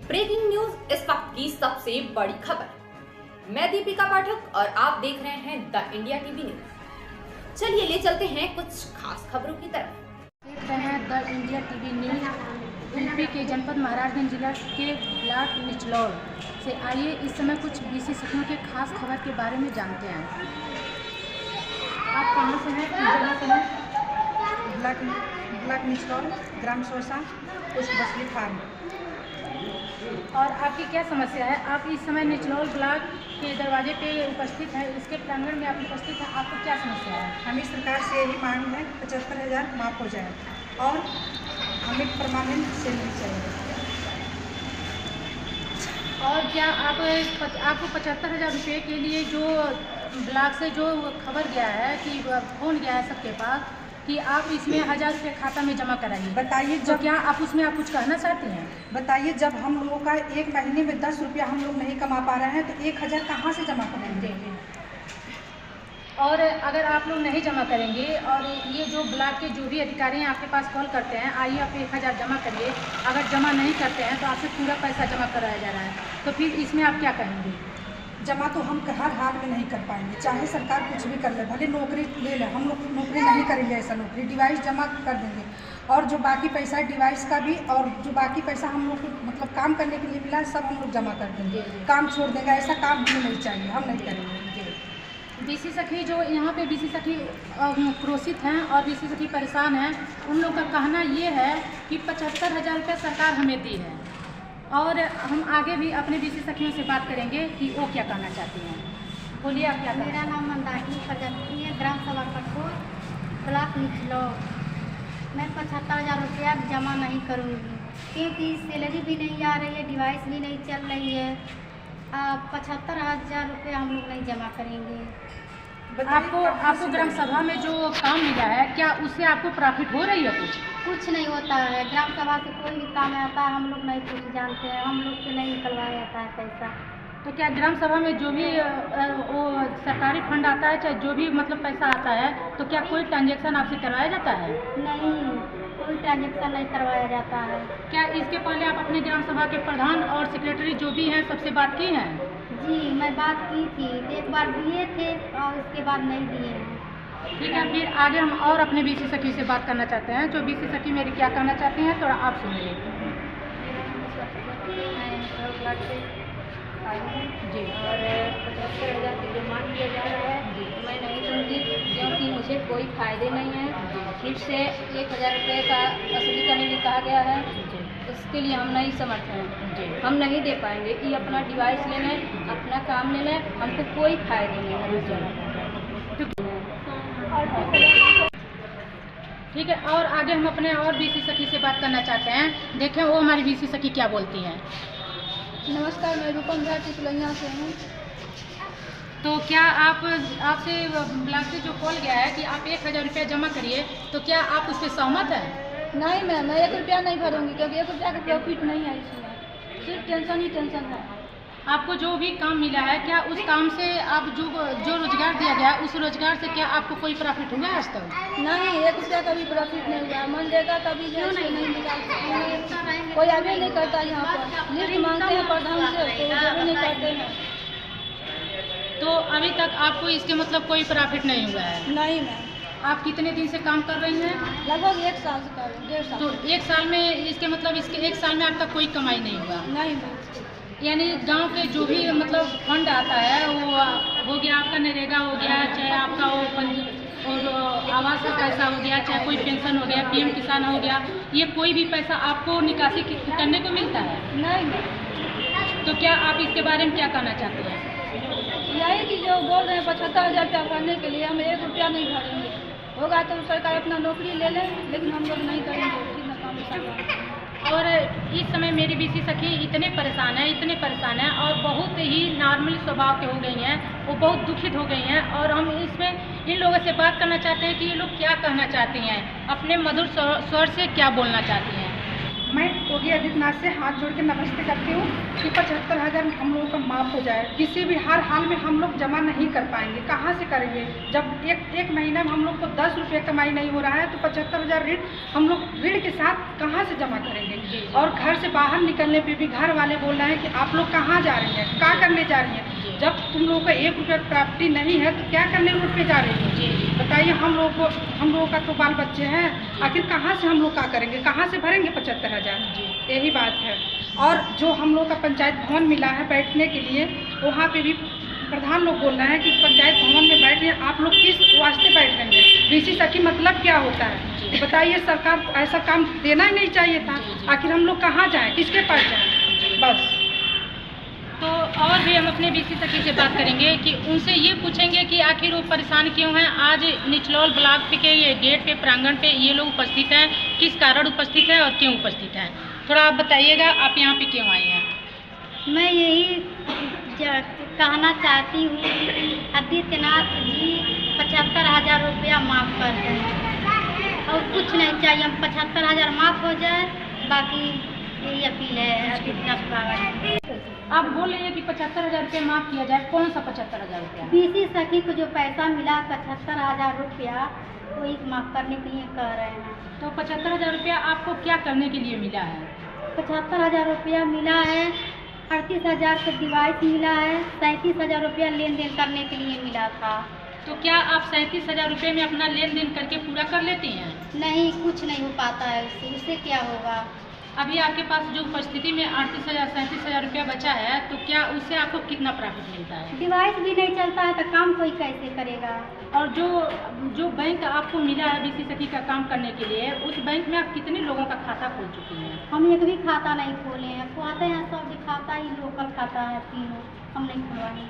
Breaking news इस वक्त की सबसे बड़ी खबर। मैं दीपिका पाठक और आप देख रहे हैं द इंडिया टीवी न्यूज। चलिए ले चलते हैं कुछ खास खबरों की तरफ। देख रहे हैं the India TV news. UP के जनपद महाराजगंज जिला के ब्लॉक निचलौल से आइए इस समय कुछ बीसी सखियों के खास खबर के बारे में जानते हैं। आप कहाँ से हैं, किस जगह से हैं? ब्लॉक निचलौल, ग्राम सोसा, पुष्प बसली फार्म। और आपकी क्या समस्या है? आप इस समय निचलौल ब्लॉक के दरवाजे पे उपस्थित हैं, इसके प्रांगण में आप उपस्थित हैं। आपको क्या समस्या है? हमें सरकार से यही मांग है 75,000 माफ हो जाए और हमें परमानेंट सैलरी चाहिए। और क्या आपको 75,000 रुपये के लिए जो ब्लॉक से जो खबर गया है कि फ़ोन गया है सबके पास कि आप इसमें 1,000 रुपये खाता में जमा कराइए, बताइए तो क्या आप उसमें आप कुछ कहना चाहते हैं? बताइए, जब हम लोगों का एक महीने में 10 रुपया हम लोग नहीं कमा पा रहे हैं तो 1,000 कहाँ से जमा करेंगे? और अगर आप लोग नहीं जमा करेंगे और ये जो ब्लॉक के जो भी अधिकारी हैं आपके पास कॉल करते हैं, आइए आप 1,000 जमा करिए, अगर जमा नहीं करते हैं तो आपसे पूरा पैसा जमा कराया जा रहा है, तो फिर इसमें आप क्या कहेंगे? जमा तो हम हर हाल में नहीं कर पाएंगे, चाहे सरकार कुछ भी कर ले, भले नौकरी ले ले, हम लोग नौकरी नहीं करेंगे। ऐसा नौकरी डिवाइस जमा कर देंगे और जो बाकी पैसा है डिवाइस का भी, और जो बाकी पैसा हम लोग को मतलब काम करने के लिए मिला है सब हम लोग जमा कर देंगे, काम छोड़ देंगे। ऐसा काम हमें नहीं चाहिए, हम नहीं करेंगे। बीसी सखी जो यहाँ पे बीसी सखी क्रोशित हैं और बीसी सखी परेशान हैं, उन लोग का कहना ये है कि 75,000 रुपये सरकार हमें दी है, और हम आगे भी अपने बीसी सखियों से बात करेंगे कि वो क्या कहना चाहती हैं। बोलिए आप क्या? मेरा नाम मंदाकिनी प्रजापति है, ग्राम सभा कठोर, ब्लॉक निचलौल। मैं 75,000 रुपया जमा नहीं करूँगी क्योंकि सैलरी भी नहीं आ रही है, डिवाइस भी नहीं चल रही है। 75,000 रुपये हम लोग नहीं जमा करेंगे। आपको ग्राम सभा में जो काम मिला है, क्या उससे आपको प्रॉफिट हो रही है? कुछ नहीं होता है। ग्राम सभा से कोई भी काम आता है हम लोग नहीं कुछ जानते हैं, हम लोग से नहीं निकलवाया जाता है पैसा। तो क्या ग्राम सभा में जो भी वो सरकारी फंड आता है, चाहे जो भी मतलब पैसा आता है, तो क्या कोई ट्रांजेक्शन आपसे करवाया जाता है? नहीं, कोई ट्रांजेक्शन नहीं करवाया जाता है। क्या इसके पहले आप अपने ग्राम सभा के प्रधान और सेक्रेटरी जो भी हैं सबसे बात की हैं? जी, मैं बात की थी, एक बार दिए थे और उसके बाद नहीं दिए हैं। ठीक है, फिर आगे हम और अपने बीसी सखी से बात करना चाहते हैं। जो बीसी सखी मेरी क्या कहना चाहती हैं, थोड़ा आप सुनिए। जी, और 75,000 की जो मांग किया जा रहा है मैं नहीं दूँगी क्योंकि मुझे कोई फ़ायदे नहीं है। फिर से 1,000 रुपये का वसूली करने के लिए कहा गया है, इसके लिए हम नहीं समर्थ हैं, हम नहीं दे पाएंगे कि अपना डिवाइस ले लें, अपना काम ले लें, हमको कोई फ़ायदे नहीं है। ठीक है, और आगे हम अपने और बीसी सखी से बात करना चाहते हैं, देखें वो हमारी बीसी सखी क्या बोलती हैं। नमस्कार, मैं रूपम झा टिकलैया से हूँ। तो क्या आपसे ब्लॉक से जो कॉल गया है कि आप 1,000 रुपया जमा करिए, तो क्या आप उस पर सहमत हैं? नहीं मैम, मैं 1 रुपया नहीं भरूंगी क्योंकि 1 रुपया का प्रॉफिट नहीं है इसमें, सिर्फ टेंशन ही टेंशन है। आपको जो भी काम मिला है, क्या उस काम से आप जो रोजगार दिया गया उस रोजगार से क्या आपको कोई प्रॉफिट हुआ है आज तक? नहीं, 1 रुपया का भी प्रॉफिट नहीं हुआ। मनरेगा का भी जो नहीं निकाल, कोई आगे नहीं करता। यहाँ पर लिस्ट मांगते हैं प्रधान से, तो वो भी नहीं करते हैं। तो अभी तक आपको इसके मतलब कोई प्रॉफिट नहीं हुआ है? नहीं मैम। आप कितने दिन से काम कर रही हैं? लगभग 1 साल से कर रहे हैं, 1.5 साल। तो 1 साल में इसके मतलब इसके 1 साल में आपका कोई कमाई नहीं हुआ? नहीं मैम। यानी गांव के जो भी मतलब फंड आता है वो हो गया, आपका नरेगा हो गया, चाहे आपका वो और आवास का पैसा हो गया, चाहे कोई पेंशन हो गया, पीएम किसान हो गया, ये कोई भी पैसा आपको निकासी करने को मिलता है? नहीं मैम। तो क्या आप इसके बारे में क्या कहना चाहते हैं? यही कि जो बोल रहे हैं 75,000 रुपया भरने के लिए, हम 1 रुपया नहीं भरेंगे। होगा तो सरकार अपना नौकरी ले लें, लेकिन हम लोग नहीं करेंगे। और इस समय मेरी बीसी सखी इतने परेशान है और बहुत ही नॉर्मल स्वभाव के हो गई हैं, वो बहुत दुखित हो गई हैं, और हम इसमें इन लोगों से बात करना चाहते हैं कि ये लोग क्या कहना चाहती हैं, अपने मधुर स्वर से क्या बोलना चाहती हैं। मैं योगी आदित्यनाथ से हाथ जोड़ के नमस्ते करती हूँ कि 75,000 हम लोगों का माफ़ हो जाए। किसी भी हर हाल में हम लोग जमा नहीं कर पाएंगे, कहाँ से करेंगे? जब एक महीना में हम लोग को 10 रुपये कमाई नहीं हो रहा है तो 75,000 ऋण हम लोग ऋण के साथ कहाँ से जमा करेंगे? और घर से बाहर निकलने पे भी घर वाले बोल रहे हैं कि आप लोग कहाँ जा रही हैं, क्या करने जा रही हैं? जब तुम लोगों का 1 रुपया प्रॉपर्टी नहीं है तो क्या करने रोड पे जा रही है? बताइए। हम लोगों का तो बाल बच्चे हैं, आखिर कहाँ से हम लोग क्या करेंगे, कहाँ से भरेंगे 75,000? यही बात है। और जो हम लोग का पंचायत भवन मिला है बैठने के लिए, वहाँ पे भी प्रधान लोग बोल रहे हैं कि पंचायत भवन में बैठ रहे हैं, आप लोग किस वास्ते बैठ रहे हैं? बीसी सखी मतलब क्या होता है बताइए। सरकार ऐसा काम देना ही नहीं चाहिए था। आखिर हम लोग कहाँ जाएँ, किसके पास जाएँ? बस। तो और भी हम अपने बीसी सखी से बात करेंगे कि उनसे ये पूछेंगे कि आखिर वो परेशान क्यों हैं। आज निचलौल ब्लॉक के ये गेट पे प्रांगण पे ये लोग उपस्थित हैं, किस कारण उपस्थित हैं और क्यों उपस्थित हैं, थोड़ा आप बताइएगा। आप यहाँ पे क्यों आए हैं? मैं यही कहना चाहती हूँ आदित्यनाथ जी 75,000 रुपया माफ़ कर दें और कुछ नहीं चाहिए। हम 75,000 माफ़ हो जाए, बाकी यही अपील है आदित्यनाथ बाबा। आप बोल रही हैं कि 75,000 रुपया माफ़ किया जाए, कौन सा 75,000 रुपया? बीसी सखी को जो पैसा मिला 75,000 रुपया वही माफ़ करने के लिए कह रहे हैं। तो 75,000 रुपया आपको क्या करने के लिए मिला है? 75,000 रुपया मिला है, 38,000 का डिवाइस मिला है, 37,000 रुपया लेन देन करने के लिए मिला था। तो क्या आप 37,000 रुपये में अपना लेन देन करके पूरा कर लेती हैं? नहीं, कुछ नहीं हो पाता है उससे क्या होगा। अभी आपके पास जो उपस्थिति में 38,000 37,000 रुपया बचा है, तो क्या उससे आपको कितना प्रॉफिट मिलता है? डिवाइस भी नहीं चलता है तो काम कोई कैसे करेगा। और जो बैंक आपको मिला है बीसी सखी का काम करने के लिए, उस बैंक में आप कितने लोगों का खाता खोल चुकी हैं? हम एक भी खाता नहीं खोले हैं, खोलते हैं सब जो खाता ही लोकल खाता है तीनों, हम नहीं खुलवाए।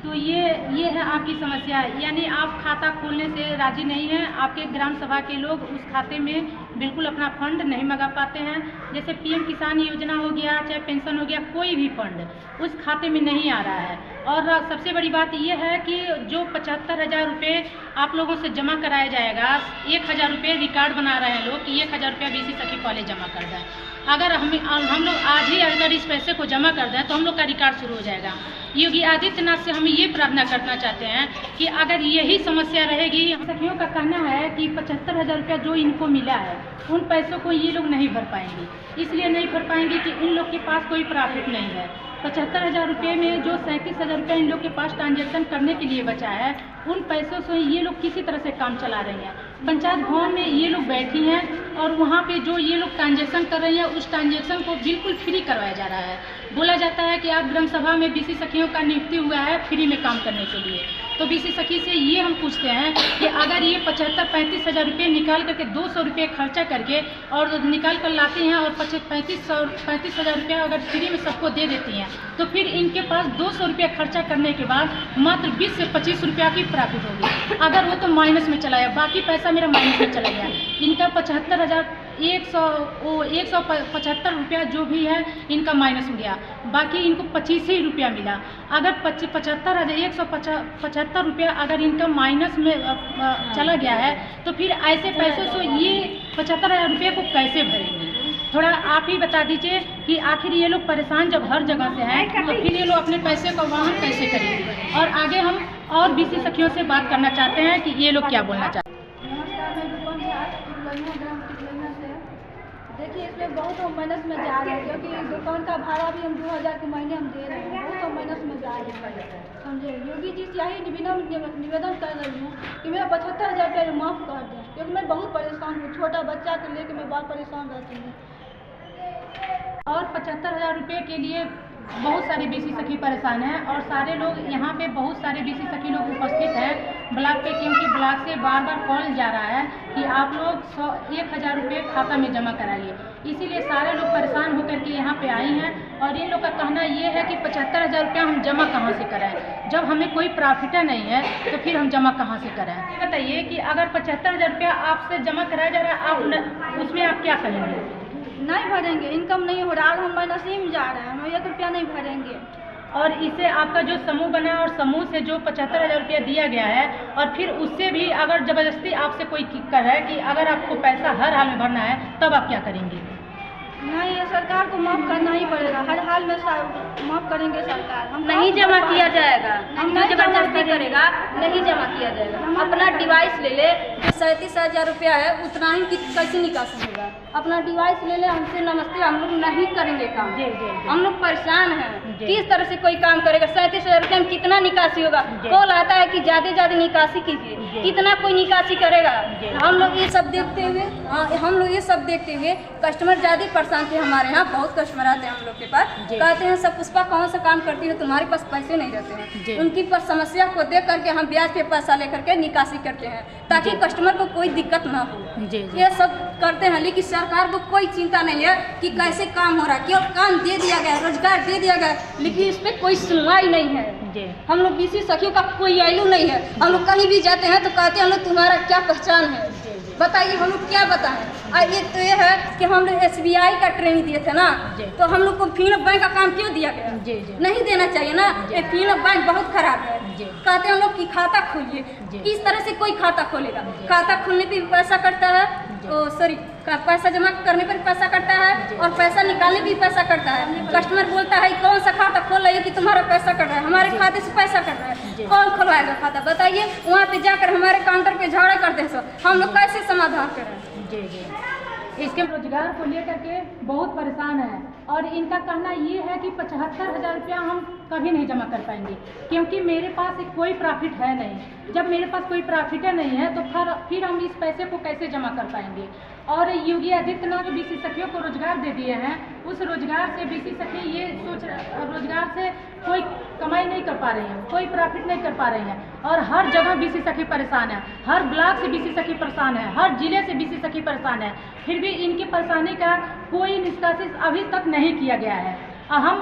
तो ये है आपकी समस्या, यानी आप खाता खोलने से राजी नहीं हैं। आपके ग्राम सभा के लोग उस खाते में बिल्कुल अपना फंड नहीं मंगा पाते हैं। जैसे पीएम किसान योजना हो गया, चाहे पेंशन हो गया, कोई भी फंड उस खाते में नहीं आ रहा है। और सबसे बड़ी बात यह है कि जो 75,000 रुपये आप लोगों से जमा कराया जाएगा, 1,000 रुपये रिकॉर्ड बना रहे हैं लोग कि 1,000 रुपया बीसी सखी कॉलेज जमा कर दें। अगर हम लोग आज ही अगर इस पैसे को जमा कर दें तो हम लोग का रिकॉर्ड शुरू हो जाएगा। योगी आदित्यनाथ से हम ये प्रार्थना करना चाहते हैं कि अगर यही समस्या रहेगी, सखियों का कहना है कि 75,000 रुपया जो इनको मिला है उन पैसों को ये लोग नहीं भर पाएंगे। इसलिए नहीं भर पाएंगे कि उन लोग के पास कोई प्रॉफिट नहीं है। 75,000 रुपये में जो 37,000 रुपये इन लोग के पास ट्रांजैक्शन करने के लिए बचा है, उन पैसों से ये लोग किसी तरह से काम चला रहे हैं। पंचायत भवन में ये लोग बैठी हैं और वहाँ पे जो ये लोग ट्रांजैक्शन कर रहे हैं उस ट्रांजैक्शन को बिल्कुल फ्री करवाया जा रहा है। बोला जाता है कि आप ग्राम सभा में बीसी सखियों का नियुक्ति हुआ है फ्री में काम करने के लिए। तो बीसी सखी से ये हम पूछते हैं कि अगर ये 35,000 रुपये निकाल करके 200 रुपये खर्चा करके और निकाल कर लाती हैं और 35,000 रुपया अगर फ्री में सबको दे देती हैं, तो फिर इनके पास 200 रुपया खर्चा करने के बाद मात्र 20 से 25 रुपया की प्रॉफिट होगी। अगर वो तो माइनस में चला गया, बाकी पैसा मेरा माइनस में चला गया। इनका 175 रुपया जो भी है इनका माइनस हो गया, बाकी इनको 25 ही रुपया मिला। अगर 175 रुपया अगर इनका माइनस में चला गया है, तो फिर ऐसे पैसों से ये 75,000 रुपये को कैसे भरेंगे? थोड़ा आप ही बता दीजिए कि आखिर ये लोग परेशान जब हर जगह से हैं, तो फिर ये लोग अपने पैसे को वहन कैसे करेंगे? और आगे हम और बीसी सखियों से बात करना चाहते हैं कि ये लोग क्या बोलना चाहते हैं। नमस्कार, मैं दुकान ग्राम टिकलैया से। देखिए, इसमें बहुत हम माइनस में जा रहे हैं, क्योंकि दुकान का भाड़ा भी हम 2,000 के महीने हम दे रहे हैं, बहुत हम माइनस में जा रहे हैं। समझे? योगी जी से यही निवेदन कर रही हूँ कि मेरा 75,000 रुपया माफ़ कर दें, क्योंकि मैं बहुत परेशान हूँ। छोटा बच्चा को लेकर मैं बहुत परेशान रहती हूँ। और 75,000 रुपये के लिए बहुत सारे बीसी सखी परेशान हैं और सारे लोग यहाँ पे बहुत सारे बीसी सखी लोग उपस्थित हैं ब्लॉक पे, क्योंकि ब्लॉक से बार बार कॉल जा रहा है कि आप लोग 1,000 रुपये खाता में जमा कराइए। इसीलिए सारे लोग परेशान होकर के यहाँ पे आई हैं और इन लोग का कहना ये है कि 75,000 रुपया हम जमा कहाँ से कराएं? जब हमें कोई प्रॉफिट नहीं है तो फिर हम जमा कहाँ से कराएं? बताइए कि अगर 75,000 रुपया आपसे जमा कराया जा रहा है, आप उसमें आप क्या करेंगे? नहीं भरेंगे, इनकम नहीं हो रहा, हम माइनस में जा रहे हैं, हम 1 रुपया नहीं भरेंगे। और इससे आपका जो समूह बना और समूह से जो 75,000 रुपया दिया गया है, और फिर उससे भी अगर ज़बरदस्ती आपसे कोई कर है कि अगर आपको पैसा हर हाल में भरना है, तब आप क्या करेंगे? नहीं, ये सरकार को माफ़ करना ही पड़ेगा, हर हाल में माफ़ करेंगे सरकार। हम नहीं जमा किया जाएगा, हम जो जबरदस्ती करेगा नहीं जमा किया जाएगा। अपना डिवाइस ले ले, जो 37,000 रुपया है उतना ही कैसे निकासी होगा। अपना डिवाइस ले ले, हमसे नमस्ते, हम लोग नहीं करेंगे काम। हम लोग परेशान हैं, किस तरह से कोई काम करेगा। 37,000 रुपये में कितना निकासी होगा। कॉल आता है कि ज़्यादा निकासी कीजिए, कितना कोई निकासी करेगा। हम लोग ये सब देखते हुए कस्टमर ज़्यादा परेशान थे। हमारे यहाँ बहुत कस्टमर आते हैं हम लोग के पास, कहते हैं सब पुष्पा कौन सा काम करती है, तुम्हारे पास पैसे नहीं रहते हैं। उनकी समस्या को देख करके हम ब्याज पे पैसा लेकर के निकासी करते हैं ताकि कस्टमर को कोई दिक्कत ना हो। ये सब करते हैं, लेकिन सरकार को कोई चिंता नहीं है कि कैसे काम हो रहा है। केवल काम दे दिया गया, रोजगार दे दिया गया, लेकिन इस पर कोई सुनवाई नहीं है। हम लोग बीसी सखियों का कोई वैल्यू नहीं है। हम लोग कहीं भी जाते हैं तो कहते हैं हम लोग तुम्हारा क्या पहचान है, बताइए हम लोग क्या बताएं। ये तो ये है कि हम लोग SBI का ट्रेनिंग दिए थे ना, तो हम लोग को फिनों बैंक का काम क्यों दिया गया? नहीं देना चाहिए ना। ये फिनों बैंक बहुत खराब है। कहते हैं हम लोग की खाता खोलिए, किस तरह से कोई खाता खोलेगा? खाता खोलने पे भी पैसा कटता है, पैसा जमा करने पर पैसा कटता है और पैसा निकालने भी पैसा कटता है। कस्टमर बोलता है कौन सा खाता खोल रही है कि तुम्हारा पैसा कट रहा है, हमारे खाते से पैसा कट रहा है। कौन खुलवाएगा खाता बताइए? वहाँ पे जाकर हमारे काउंटर पे झगड़ा करते हैं सब, हम लोग कैसे समाधान करें? इसके रोजगार को लेकर के बहुत परेशान है और इनका कहना ये है कि 75,000 रुपया हम कभी नहीं जमा कर पाएंगे, क्योंकि मेरे पास कोई प्रॉफिट है नहीं। जब मेरे पास कोई प्रॉफिट नहीं है तो फिर हम इस पैसे को कैसे जमा कर पाएंगे। और योगी आदित्यनाथ बीसी सखियों को रोजगार दे दिए हैं, उस रोजगार से बीसी सखी ये रोजगार से कोई कमाई नहीं कर पा रही हैं, कोई प्रॉफिट नहीं कर पा रही हैं और हर जगह बीसी सखी परेशान है। हर ब्लॉक से बीसी सखी परेशान है, हर जिले से बीसी सखी परेशान है। फिर भी इनकी परेशानी का कोई निष्कासित अभी तक नहीं किया गया है। हम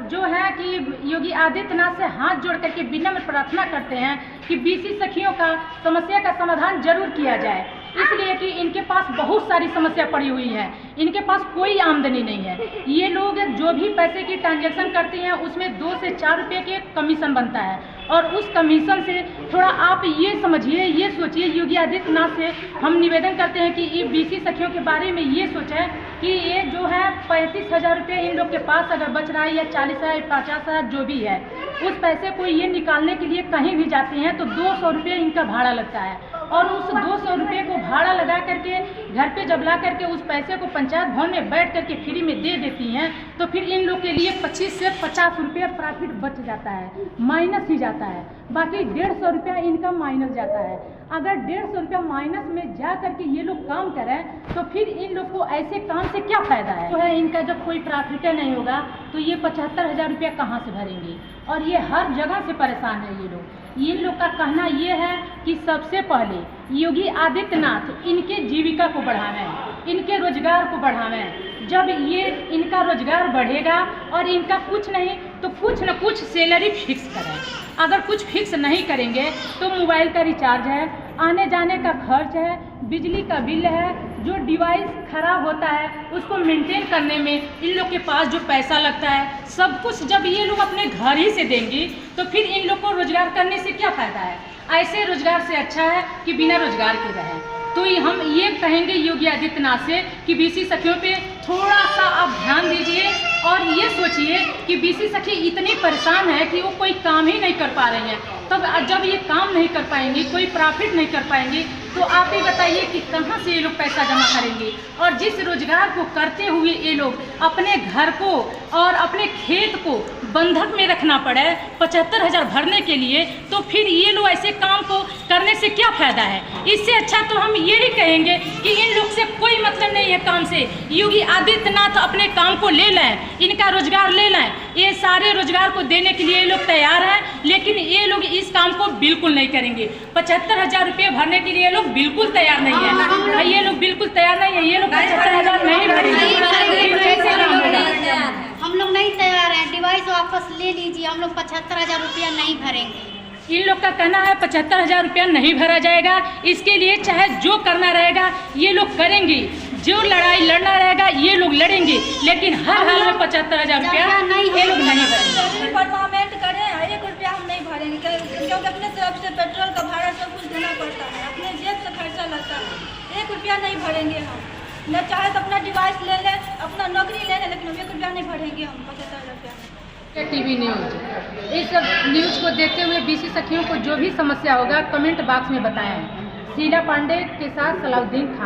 जो है कि योगी आदित्यनाथ से हाथ जोड़ करके विनम्र प्रार्थना करते हैं कि बीसी सखियों का समस्या का समाधान जरूर किया जाए, इसलिए कि इनके पास बहुत सारी समस्या पड़ी हुई है, इनके पास कोई आमदनी नहीं है। ये लोग जो भी पैसे की ट्रांजैक्शन करते हैं उसमें 2 से 4 रुपये के कमीशन बनता है और उस कमीशन से थोड़ा आप ये समझिए, ये सोचिए। योगी आदित्यनाथ से हम निवेदन करते हैं कि ये बीसी सखियों के बारे में ये सोचें कि ये जो है 35,000 रुपये इन लोग के पास अगर बच रहा है या 40,000 50,000 जो भी है, उस पैसे को ये निकालने के लिए कहीं भी जाते हैं तो 200 रुपये इनका भाड़ा लगता है और उस 200 रुपये को भाड़ा लगा करके घर पे जब ला करके उस पैसे को पंचायत भवन में बैठ करके फ्री में दे देती हैं तो फिर इन लोग के लिए 25 से 50 रुपये प्रॉफिट बच जाता है, माइनस ही जाता है। बाकी 150 रुपया इनका माइनस जाता है। अगर 150 रुपया माइनस में जा करके ये लोग काम करें तो फिर इन लोग को ऐसे काम से क्या फ़ायदा है? तो है इनका जब कोई प्रॉफिट नहीं होगा तो ये 75,000 रुपया कहाँ से भरेंगे? और ये हर जगह से परेशान है ये लोग। इन लोग का कहना ये है कि सबसे पहले योगी आदित्यनाथ इनके जीविका को बढ़ावें, इनके रोजगार को बढ़ावें। जब ये इनका रोजगार बढ़ेगा और इनका कुछ नहीं तो कुछ न कुछ सैलरी फिक्स करें। अगर कुछ फिक्स नहीं करेंगे तो मोबाइल का रिचार्ज है, आने जाने का खर्च है, बिजली का बिल है, जो डिवाइस खराब होता है उसको मेंटेन करने में इन लोग के पास जो पैसा लगता है, सब कुछ जब ये लोग अपने घर ही से देंगे तो फिर इन लोग को रोजगार करने से क्या फ़ायदा है? ऐसे रोजगार से अच्छा है कि बिना रोजगार के रहें। तो हम ये कहेंगे योगी आदित्यनाथ से कि बीसी सखियों पे थोड़ा सा आप ध्यान दीजिए और ये सोचिए कि बीसी सखी इतनी परेशान है कि वो कोई काम ही नहीं कर पा रही हैं। तब जब ये काम नहीं कर पाएंगी, कोई प्रॉफिट नहीं कर पाएंगी, तो आप ही बताइए कि कहाँ से ये लोग पैसा जमा करेंगे। और जिस रोजगार को करते हुए ये लोग अपने घर को और अपने खेत को बंधक में रखना पड़े 75,000 भरने के लिए, तो फिर ये लोग ऐसे काम को करने से क्या फ़ायदा है? इससे अच्छा तो हम ये ही कहेंगे कि इन लोग से कोई मतलब नहीं है काम से। योगी आदित्यनाथ अपने काम को ले लें, इनका रोजगार ले लें। ये सारे रोजगार को देने के लिए ये लोग तैयार हैं, लेकिन ये लोग इस काम को बिल्कुल नहीं करेंगे। 75,000 रुपये भरने के लिए ये लोग बिल्कुल तैयार नहीं है। ये लोग बिल्कुल तैयार नहीं है, ये लोग 75,000 नहीं भरेंगे। हम लोग नहीं तैयार हैं, डिवाइस वापस ले लीजिए, हम लोग 75,000 रुपया नहीं भरेंगे। इन लोग का कहना है 75,000 रुपया नहीं भरा जाएगा। इसके लिए चाहे जो करना रहेगा ये लोग करेंगे, जो लड़ाई लड़ना रहेगा ये लोग लड़ेंगे, लेकिन हर हाल में 75,000 रुपया ये लोग नहीं भरेंगे। परमानेंट करें, 1 रुपया हम नहीं भरेंगे क्योंकि अपने तरफ से पेट्रोल का भाड़ा सब कुछ देना पड़ता है, अपने जेब से खर्चा लगता है। 1 रुपया नहीं भरेंगे हम। न चाहे तो अपना डिवाइस ले लें, अपना नौकरी ले लें, लेकिन 1 रुपया नहीं भरेंगे हम 75,000 रुपया। टीवी न्यूज इस न्यूज को देखते हुए बीसी सखियों को जो भी समस्या होगा कमेंट बॉक्स में बताएं। शीला पांडे के साथ सलाउद्दीन खान।